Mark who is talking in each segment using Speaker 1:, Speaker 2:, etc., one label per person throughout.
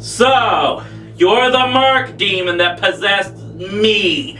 Speaker 1: So, you're the Merc demon that possessed me.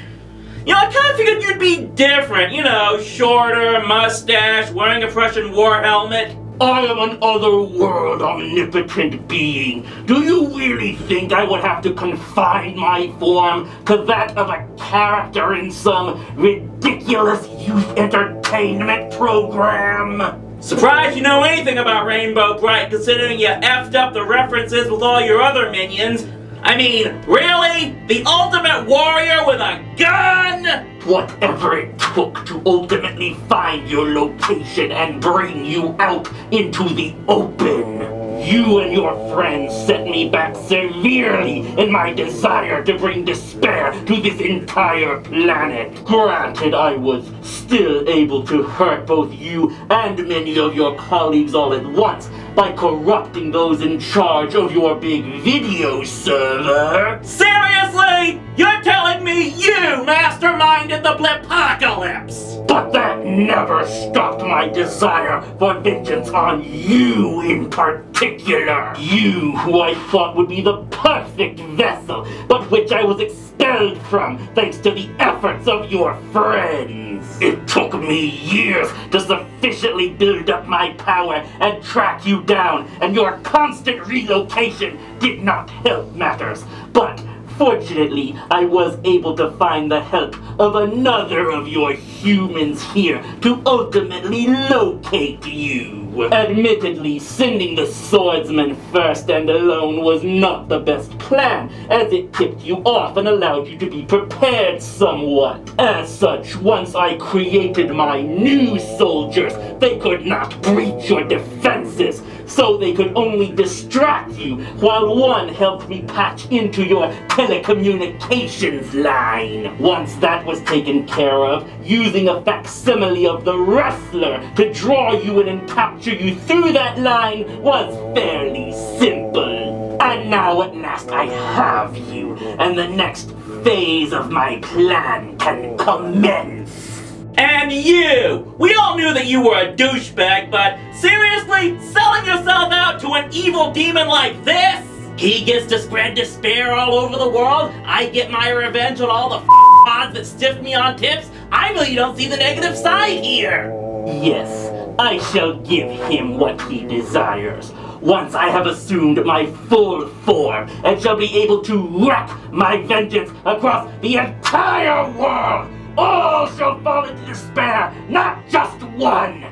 Speaker 1: You know, I kind of figured you'd be different. You know, shorter, mustache, wearing a Prussian war helmet.
Speaker 2: I am an otherworld omnipotent being. Do you really think I would have to confine my form to that of a character in some ridiculous youth entertainment program?
Speaker 1: Surprised you know anything about Rainbow Bright, considering you effed up the references with all your other minions. I mean, really? The ultimate warrior with a gun?
Speaker 2: Whatever it took to ultimately find your location and bring you out into the open. You and your friends set me back severely in my desire to bring despair to this entire planet. Granted, I was still able to hurt both you and many of your colleagues all at once by corrupting those in charge of your big video server.
Speaker 1: Seriously? You're telling me you masterminded the Blipocalypse?
Speaker 2: But that never stopped my desire for vengeance on you in particular. You, who I thought would be the perfect vessel, but which I was expelled from thanks to the efforts of your friends. It took me years to sufficiently build up my power and track you down, and your constant relocation did not help matters. But fortunately, I was able to find the help of another of your humans here to ultimately locate you. Admittedly, sending the swordsman first and alone was not the best plan, as it tipped you off and allowed you to be prepared somewhat. As such, once I created my new soldiers, they could not breach your defenses, so they could only distract you, while one helped me patch into your telecommunications line. Once that was taken care of, using a facsimile of the wrestler to draw you in and capture you through that line was fairly simple. And now at last I have you, and the next phase of my plan can commence.
Speaker 1: And you! We all knew that you were a douchebag, but seriously? Selling yourself out to an evil demon like this? He gets to spread despair all over the world, I get my revenge on all the mods that stiffed me on tips? I really don't see the negative side here!
Speaker 2: Yes, I shall give him what he desires. Once I have assumed my full form, and shall be able to wreak my vengeance across the entire world! All shall fall into despair, not just one!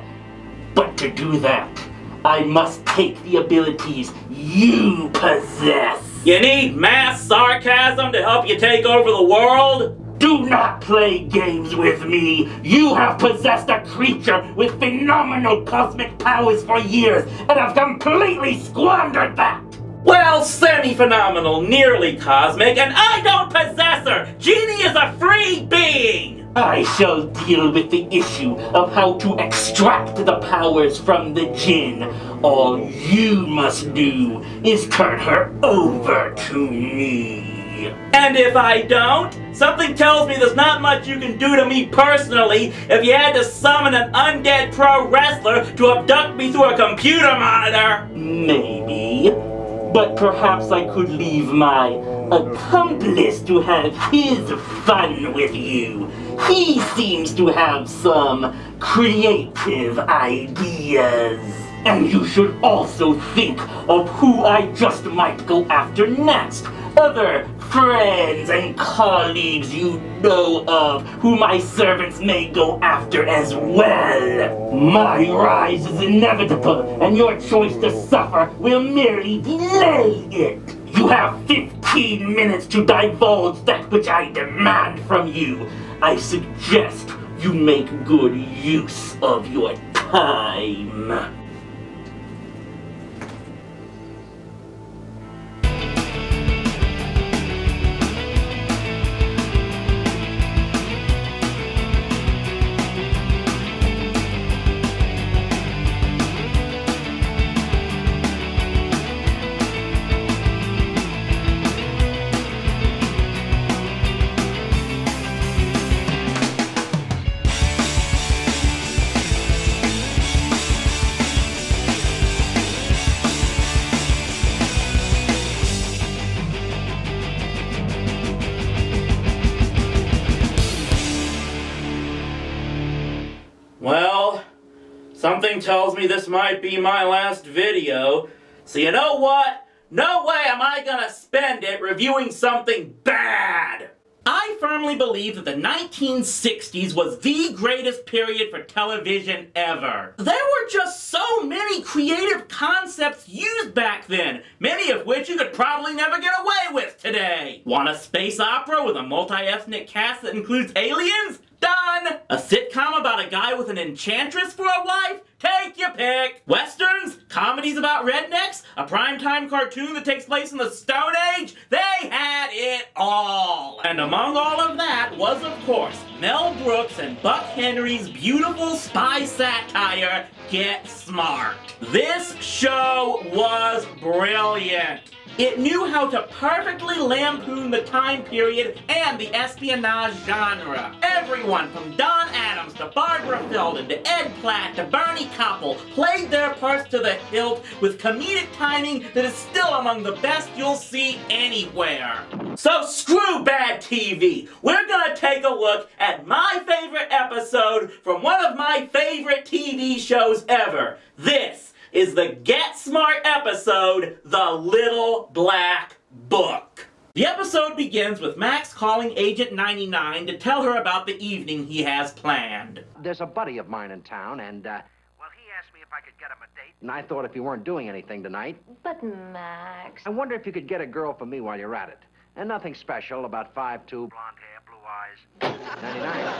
Speaker 2: But to do that, I must take the abilities you possess.
Speaker 1: You need mass sarcasm to help you take over the world?
Speaker 2: Do not play games with me. You have possessed a creature with phenomenal cosmic powers for years, and have completely squandered that.
Speaker 1: Well, semi-phenomenal, nearly cosmic, and I don't possess her! Genie is a free being!
Speaker 2: I shall deal with the issue of how to extract the powers from the Djinn. All you must do is turn her over to me.
Speaker 1: And if I don't? Something tells me there's not much you can do to me personally if you had to summon an undead pro wrestler to abduct me through a computer monitor.
Speaker 2: Maybe. But perhaps I could leave my accomplice to have his fun with you. He seems to have some creative ideas. And you should also think of who I just might go after next. Other friends and colleagues you know of who my servants may go after as well. My rise is inevitable, and your choice to suffer will merely delay it. You have 15 minutes to divulge that which I demand from you. I suggest you make good use of your time.
Speaker 1: Well, something tells me this might be my last video, so you know what? No way am I gonna spend it reviewing something bad! I firmly believe that the 1960s was the greatest period for television ever. There were just so many creative concepts used back then, many of which you could probably never get away with today. Want a space opera with a multi-ethnic cast that includes aliens? Done! A sitcom about a guy with an enchantress for a wife? Take your pick! Westerns? Comedies about rednecks? A primetime cartoon that takes place in the Stone Age? They had it all! And among all of that was, of course, Mel Brooks and Buck Henry's beautiful spy satire, Get Smart. This show was brilliant. It knew how to perfectly lampoon the time period and the espionage genre. Everyone from Don Adams to Barbara Feldon to Ed Platt to Bernie Koppel played their parts to the hilt with comedic timing that is still among the best you'll see anywhere. So screw bad TV. We're gonna take a look at my favorite episode from one of my favorite TV shows ever. This is the Get Smart episode, The Little Black Book. The episode begins with Max calling Agent 99 to tell her about the evening he has planned.
Speaker 3: There's a buddy of mine in town, and, well, he asked me if I could get him a date. And I thought if you weren't doing anything tonight...
Speaker 4: But, Max...
Speaker 3: I wonder if you could get a girl for me while you're at it. And nothing special, about 5'2", blonde hair, blue eyes, 99.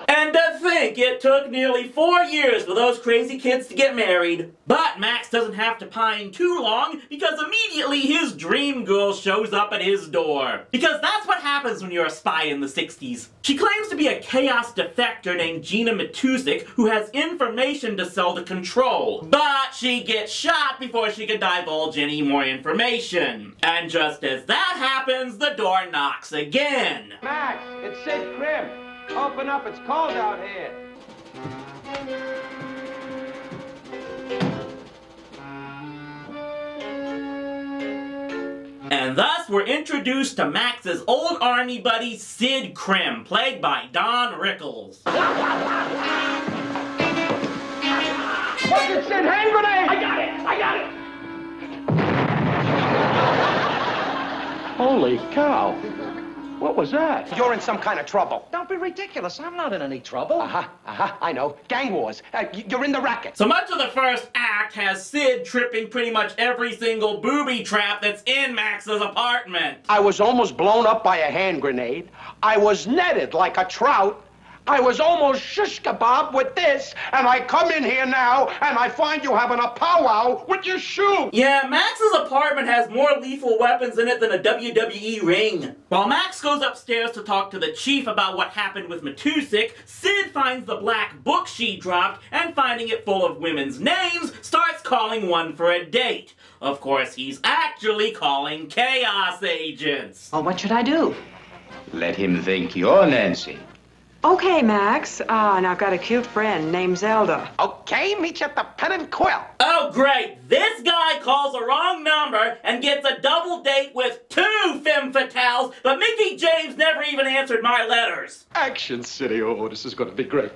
Speaker 1: And to think it took nearly 4 years for those crazy kids to get married. But Max doesn't have to pine too long because immediately his dream girl shows up at his door. Because that's what happens when you're a spy in the 60s. She claims to be a chaos defector named Gina Matusik who has information to sell to Control. But she gets shot before she can divulge any more information. And just as that happens, the door knocks again.
Speaker 5: Max, it's Sid Krim. Open up, it's cold out here.
Speaker 1: And thus we're introduced to Max's old army buddy, Sid Krim, played by Don Rickles.
Speaker 5: What's it, Sid? Hand grenade!
Speaker 2: I got it! I got it!
Speaker 5: Holy cow. What was that?
Speaker 3: You're in some kind of trouble.
Speaker 6: Don't be ridiculous. I'm not in any trouble.
Speaker 3: I know. Gang wars. You're in the racket.
Speaker 1: So much of the first act has Sid tripping pretty much every single booby trap that's in Max's apartment.
Speaker 3: I was almost blown up by a hand grenade. I was netted like a trout. I was almost shish kebab with this, and I come in here now, and I find you having a powwow with your shoe.
Speaker 1: Yeah, Max's apartment has more lethal weapons in it than a WWE ring. While Max goes upstairs to talk to the chief about what happened with Matusik, Sid finds the black book she dropped, and finding it full of women's names, starts calling one for a date. Of course, he's actually calling chaos agents.
Speaker 6: Well, what should I do?
Speaker 7: Let him think you're Nancy.
Speaker 8: Okay, Max. And I've got a cute friend named Zelda.
Speaker 3: Okay, meet you at the Pen and Quill.
Speaker 1: Oh, great. This guy calls the wrong number and gets a double date with 2 femme fatales, but Mickey James never even answered my letters.
Speaker 3: Action City. Oh, this is going to be great.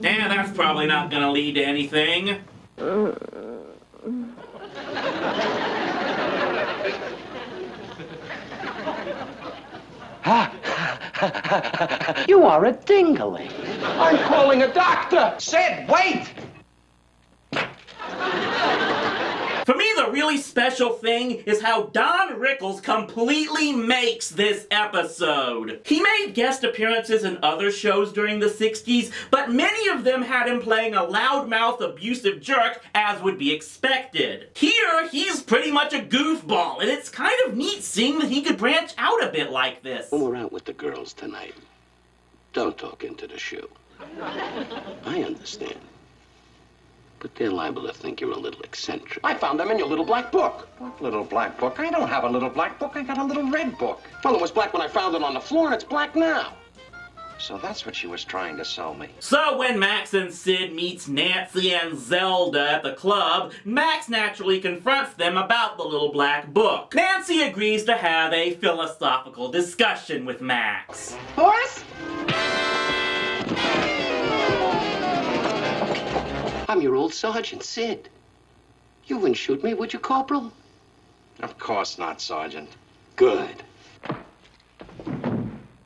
Speaker 1: Yeah, that's probably not gonna lead to anything.
Speaker 3: You are a dingaling. I'm calling a doctor. Sid, wait!
Speaker 1: For me, the really special thing is how Don Rickles completely makes this episode. He made guest appearances in other shows during the 60s, but many of them had him playing a loudmouth, abusive jerk, as would be expected. Here, he's pretty much a goofball, and it's kind of neat seeing that he could branch out a bit like this.
Speaker 9: When we're out with the girls tonight, don't talk into the shoe. I understand. But they're liable to think you're a little eccentric.
Speaker 3: I found them in your little black book. What little black book? I don't have a little black book. I got a little red book.
Speaker 9: Well, it was black when I found it on the floor, and it's black now.
Speaker 3: So that's what she was trying to sell me.
Speaker 1: So when Max and Sid meets Nancy and Zelda at the club, Max naturally confronts them about the little black book. Nancy agrees to have a philosophical discussion with Max.
Speaker 3: Horace?
Speaker 9: I'm your old Sergeant, Sid. You wouldn't shoot me, would you, Corporal?
Speaker 3: Of course not, Sergeant.
Speaker 9: Good.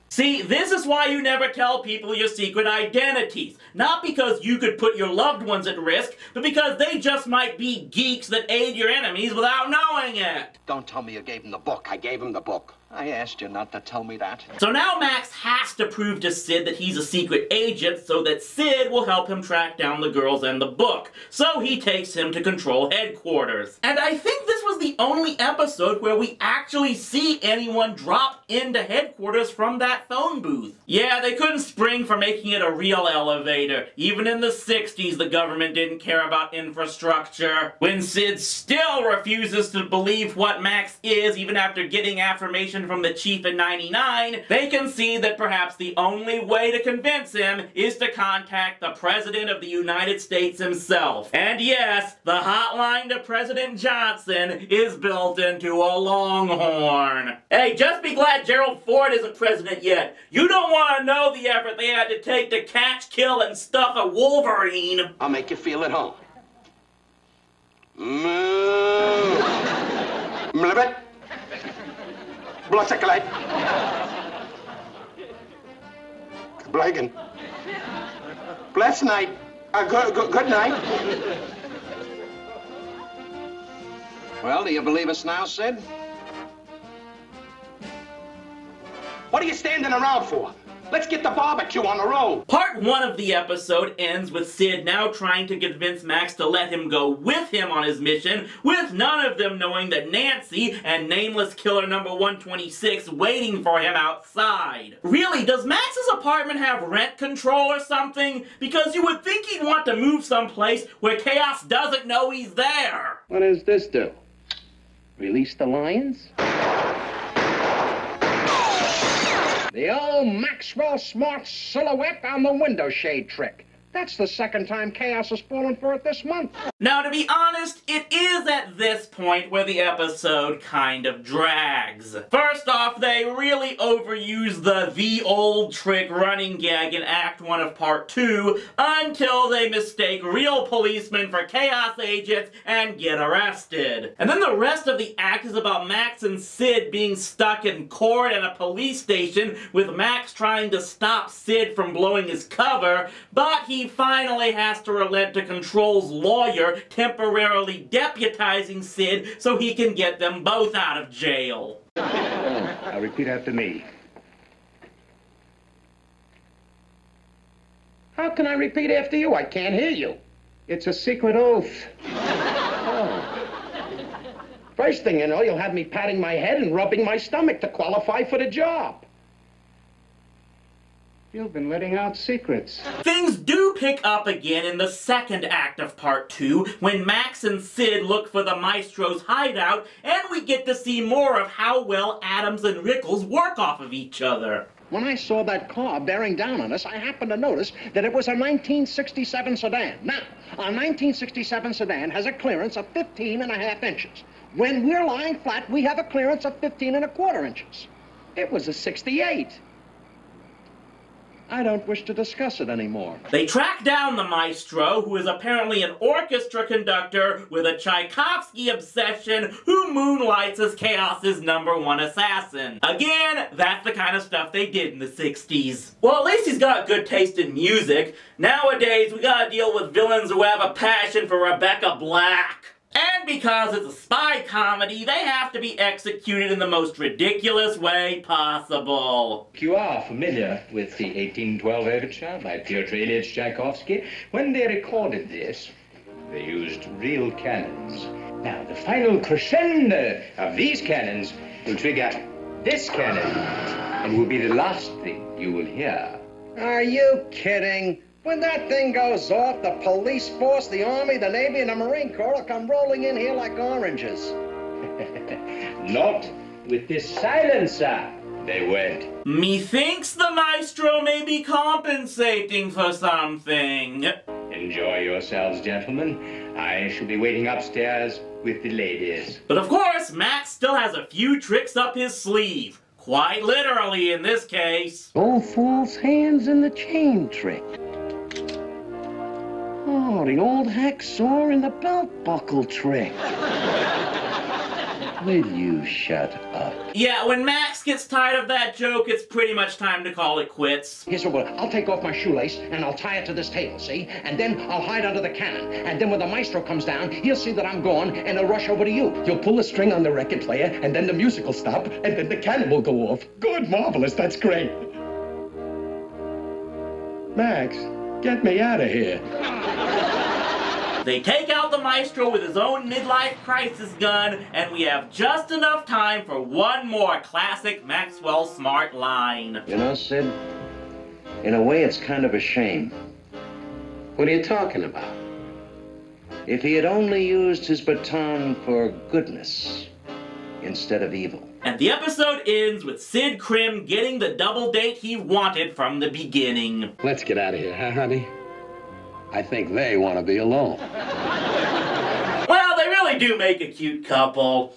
Speaker 1: See, this is why you never tell people your secret identities. Not because you could put your loved ones at risk, but because they just might be geeks that aid your enemies without knowing it.
Speaker 3: Don't tell me you gave him the book. I gave him the book. I asked you not to tell me that.
Speaker 1: So now Max has to prove to Sid that he's a secret agent so that Sid will help him track down the girls and the book. So he takes him to Control Headquarters. And I think this was the only episode where we actually see anyone drop into headquarters from that phone booth. Yeah, they couldn't spring for making it a real elevator. Even in the 60s, the government didn't care about infrastructure. When Sid still refuses to believe what Max is, even after getting affirmation from the chief in '99, they can see that perhaps the only way to convince him is to contact the President of the United States himself. And yes, the hotline to President Johnson is built into a Longhorn. Hey, just be glad Gerald Ford isn't president yet. You don't want to know the effort they had to take to catch, kill, and stuff a Wolverine.
Speaker 9: I'll make you feel at home. Mmm. Bloodsuckerlight. Blagen. Bless night. Good night.
Speaker 3: Well, do you believe us now, Sid?
Speaker 9: What are you standing around for? Let's get the barbecue on the road.
Speaker 1: Part 1 of the episode ends with Sid now trying to convince Max to let him go with him on his mission, with none of them knowing that Nancy and Nameless Killer number 126 waiting for him outside. Really, does Max's apartment have rent control or something? Because you would think he'd want to move someplace where Chaos doesn't know he's there.
Speaker 3: What does this do? Release the lions? The old Maxwell Smart silhouette on the window shade trick. That's the second time Chaos has fallen for it this month.
Speaker 1: Now, to be honest, it is at this point where the episode kind of drags. First off, they really overuse the old trick running gag in Act 1 of Part 2 until they mistake real policemen for Chaos agents and get arrested. And then the rest of the act is about Max and Sid being stuck in court at a police station, with Max trying to stop Sid from blowing his cover, but he finally has to relent to Control's lawyer, temporarily deputizing Sid so he can get them both out of jail.
Speaker 4: Now repeat after me.
Speaker 3: How can I repeat after you? I can't hear you.
Speaker 4: It's a secret oath.
Speaker 3: Oh. First thing you know, you'll have me patting my head and rubbing my stomach to qualify for the job.
Speaker 4: You've been letting out secrets.
Speaker 1: Things do pick up again in the second act of Part 2, when Max and Sid look for the Maestro's hideout, and we get to see more of how well Adams and Rickles work off of each other.
Speaker 3: When I saw that car bearing down on us, I happened to notice that it was a 1967 sedan. Now, a 1967 sedan has a clearance of 15.5 inches. When we're lying flat, we have a clearance of 15.25 inches. It was a 68. I don't wish to discuss it anymore.
Speaker 1: They track down the Maestro, who is apparently an orchestra conductor with a Tchaikovsky obsession who moonlights as Chaos's #1 assassin. Again, that's the kind of stuff they did in the 60s. Well, at least he's got good taste in music. Nowadays, we gotta deal with villains who have a passion for Rebecca Black. And because it's a spy comedy, they have to be executed in the most ridiculous way possible.
Speaker 4: You are familiar with the 1812 Overture by Pyotr Ilyich Tchaikovsky. When they recorded this, they used real cannons. Now, the final crescendo of these cannons will trigger this cannon, and will be the last thing you will hear.
Speaker 3: Are you kidding? When that thing goes off, the police force, the Army, the Navy, and the Marine Corps will come rolling in here like oranges.
Speaker 4: Not with this silencer. They weren't.
Speaker 1: Methinks the maestro may be compensating for something.
Speaker 4: Enjoy yourselves, gentlemen. I shall be waiting upstairs with the ladies.
Speaker 1: But of course, Max still has a few tricks up his sleeve. Quite literally in this case.
Speaker 9: Oh, false hands and the chain trick. Oh, the old hacksaw and the belt buckle trick. Will you shut up?
Speaker 1: Yeah, when Max gets tired of that joke, it's pretty much time to call it quits.
Speaker 3: Here's what I'll take off my shoelace and I'll tie it to this table, see? And then I'll hide under the cannon. And then when the maestro comes down, he'll see that I'm gone and he'll rush over to you. You'll pull a string on the record player and then the music will stop and then the cannon will go off. Good, marvelous, that's great. Max, get me out of here.
Speaker 1: They take out the maestro with his own midlife crisis gun, and we have just enough time for one more classic Maxwell Smart line.
Speaker 9: You know, Sid, in a way it's kind of a shame.
Speaker 7: What are you talking about?
Speaker 9: If he had only used his baton for goodness instead of evil.
Speaker 1: And the episode ends with Sid Krim getting the double date he wanted from the beginning.
Speaker 7: Let's get out of here, huh, honey? I think they want to be alone.
Speaker 1: Well, they really do make a cute couple.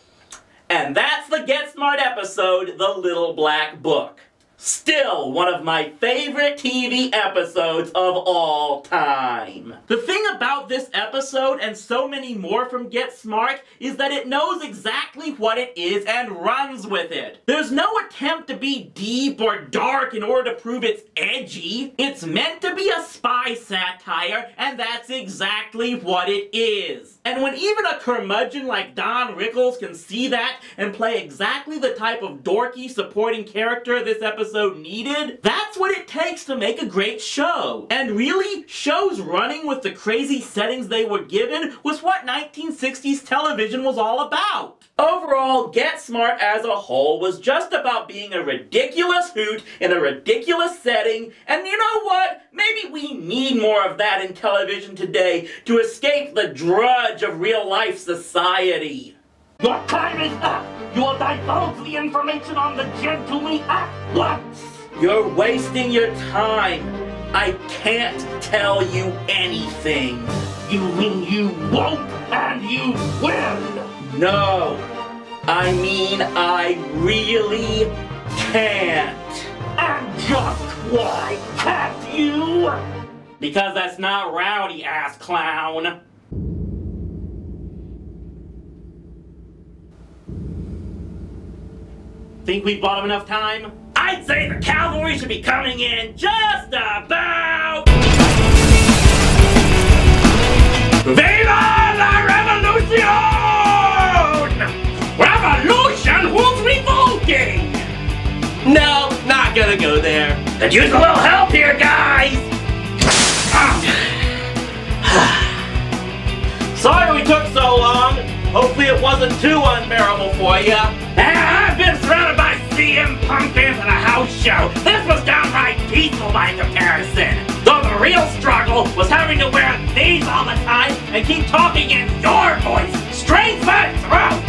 Speaker 1: And that's the Get Smart episode, The Little Black Book. Still one of my favorite TV episodes of all time. The thing about this episode, and so many more from Get Smart, is that it knows exactly what it is and runs with it. There's no attempt to be deep or dark in order to prove it's edgy. It's meant to be a spy satire, and that's exactly what it is. And when even a curmudgeon like Don Rickles can see that and play exactly the type of dorky supporting character this episode needed, that's what it takes to make a great show. And really, shows running with the crazy settings they were given was what 1960s television was all about. Overall, Get Smart as a whole was just about being a ridiculous hoot in a ridiculous setting, and you know what? Maybe we need more of that in television today to escape the drudge of real-life society.
Speaker 2: Your time is up! You will divulge the information on the gentleman at once!
Speaker 1: You're wasting your time. I can't tell you anything.
Speaker 2: You mean you won't and you will?
Speaker 1: No. I mean I really can't.
Speaker 2: And just why can't you?
Speaker 1: Because that's not rowdy, ass clown. Think we've bought him enough time? I'd say the cavalry should be coming in just about... Viva la revolution! Revolution who's revolting! No, not gonna go there. Could use a little help here, guys! Sorry we took so long. Hopefully it wasn't too unbearable for you. I've been surrounded by CM Punk fans at a house show. This was downright peaceful by comparison. Though the real struggle was having to wear these all the time and keep talking in your voice straight to my throat.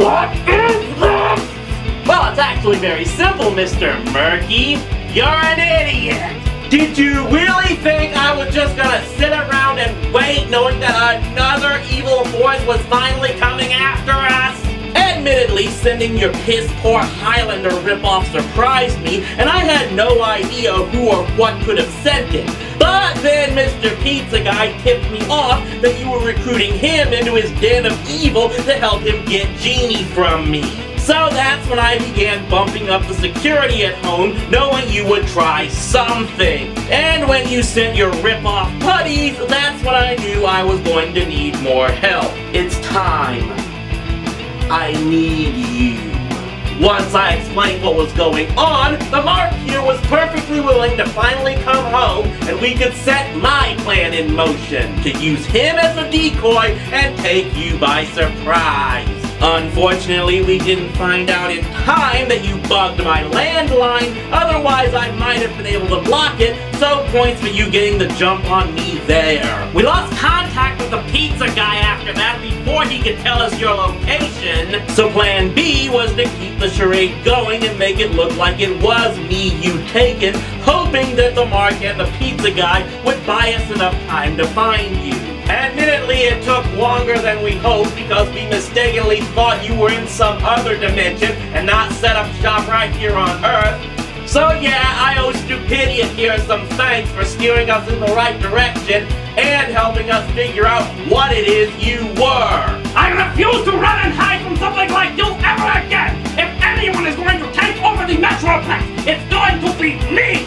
Speaker 1: What is this? Well, it's actually very simple, Mr. Murky. You're an idiot. Did you really think I was just gonna sit around and wait knowing that another evil force was finally coming after us? Admittedly, sending your piss-poor Highlander ripoff surprised me, and I had no idea who or what could have sent it. But then Mr. Pizza Guy tipped me off that you were recruiting him into his den of evil to help him get Jeannie from me. So that's when I began bumping up the security at home, knowing you would try something. And when you sent your rip-off putties, that's when I knew I was going to need more help. It's time. I need you. Once I explained what was going on, the Mark here was perfectly willing to finally come home, and we could set my plan in motion to use him as a decoy and take you by surprise. Unfortunately, we didn't find out in time that you bugged my landline, otherwise I might have been able to block it, so points for you getting the jump on me there. We lost contact with the pizza guy after after that before he could tell us your location. So plan B was to keep the charade going and make it look like it was me you taken, hoping that the Mark and the pizza guy would buy us enough time to find you. Admittedly, it took longer than we hoped because we mistakenly thought you were in some other dimension and not set up shop right here on Earth. So yeah, I owe Stupidian here some thanks for steering us in the right direction and helping us figure out what it is you were.
Speaker 2: I refuse to run and hide from something like you ever again! If anyone is going to take over the Metroplex, it's going to be me!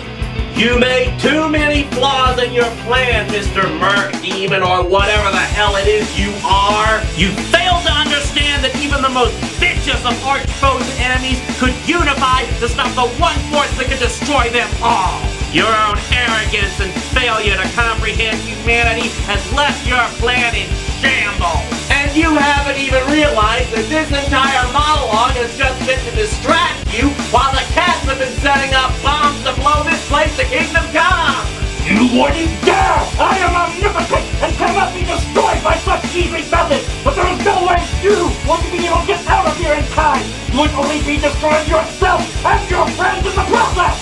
Speaker 1: You made too many flaws in your plan, Mr. Merc Demon, or whatever the hell it is you are. You failed to understand that even the most vicious of arch foes and enemies could unify to stop the one force that could destroy them all. Your own arrogance and failure to comprehend humanity has left your plan in shambles. And you haven't even realized that this entire monologue has just been to distract you while the cats have been setting up bombs to blow this place to Kingdom Come.
Speaker 2: You wouldn't dare! I am omnipotent and cannot be destroyed by such easy methods! But there is no way you will be able to get out of here in time! You would only be destroying yourself and your friends in the process!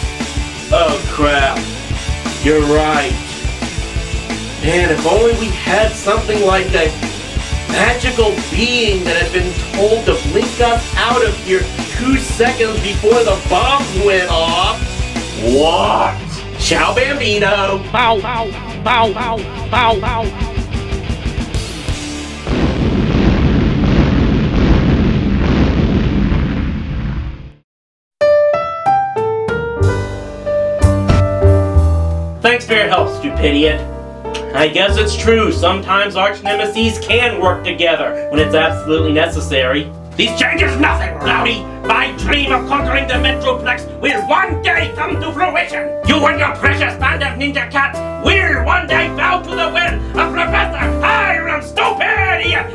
Speaker 1: Oh crap. You're right. Man, if only we had something like a magical being that had been told to blink us out of here 2 seconds before the bombs went off.
Speaker 2: What?
Speaker 1: Ciao, Bambino!
Speaker 2: Bow, bow, bow, bow, bow, bow.
Speaker 1: Thanks for your help, Stupidian. I guess it's true, sometimes arch-nemeses can work together when it's absolutely necessary.
Speaker 2: This changes nothing, Rowdy! My dream of conquering the Metroplex will one day come to fruition! You and your precious band of ninja cats will one day bow to the will of Professor Hiram Stupidian!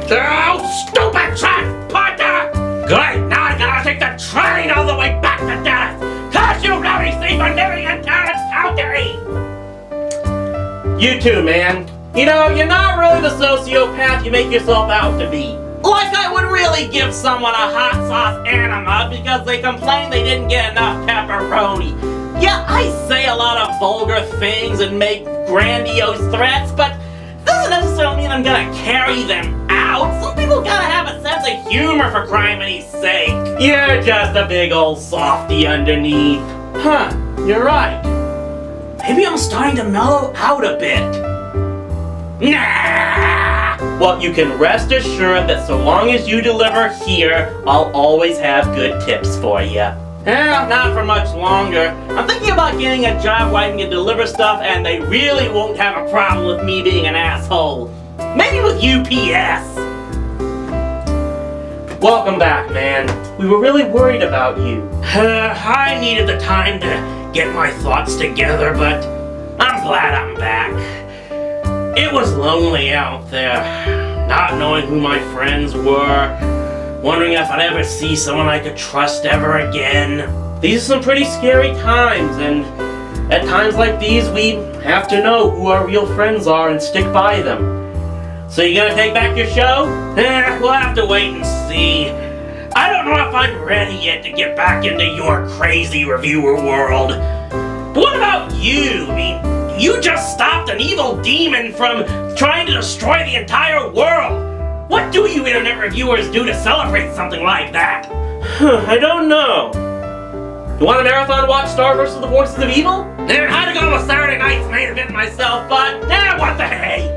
Speaker 2: Oh, stupid trash, partner! Good, now I gotta take the train all the way back to Dallas! Curse you, Rowdy thief, for living in Dallas County!
Speaker 1: You too, man. You know, you're not really the sociopath you make yourself out to be. Like I would really give someone a hot sauce enema because they complain they didn't get enough pepperoni. Yeah, I say a lot of vulgar things and make grandiose threats, but doesn't necessarily mean I'm gonna carry them out. Some people gotta have a sense of humor, for crimini's sake. You're just a big old softy underneath. Huh, you're right. Maybe I'm starting to mellow out a bit. Nah! Well, you can rest assured that so long as you deliver here, I'll always have good tips for you. Not for much longer. I'm thinking about getting a job where I can deliver stuff and they really won't have a problem with me being an asshole. Maybe with UPS. Welcome back, man. We were really worried about you. I needed the time to get my thoughts together, but I'm glad I'm back. It was lonely out there, not knowing who my friends were, wondering if I'd ever see someone I could trust ever again. These are some pretty scary times, and at times like these, we have to know who our real friends are and stick by them. So you gonna take back your show? We'll have to wait and see. I don't know if I'm ready yet to get back into your crazy reviewer world. But what about you? I mean, you just stopped an evil demon from trying to destroy the entire world. What do you internet reviewers do to celebrate something like that? I don't know. You want a marathon watch Star vs. the Forces of Evil? I'd go with Saturday night's main event myself, but what the hey?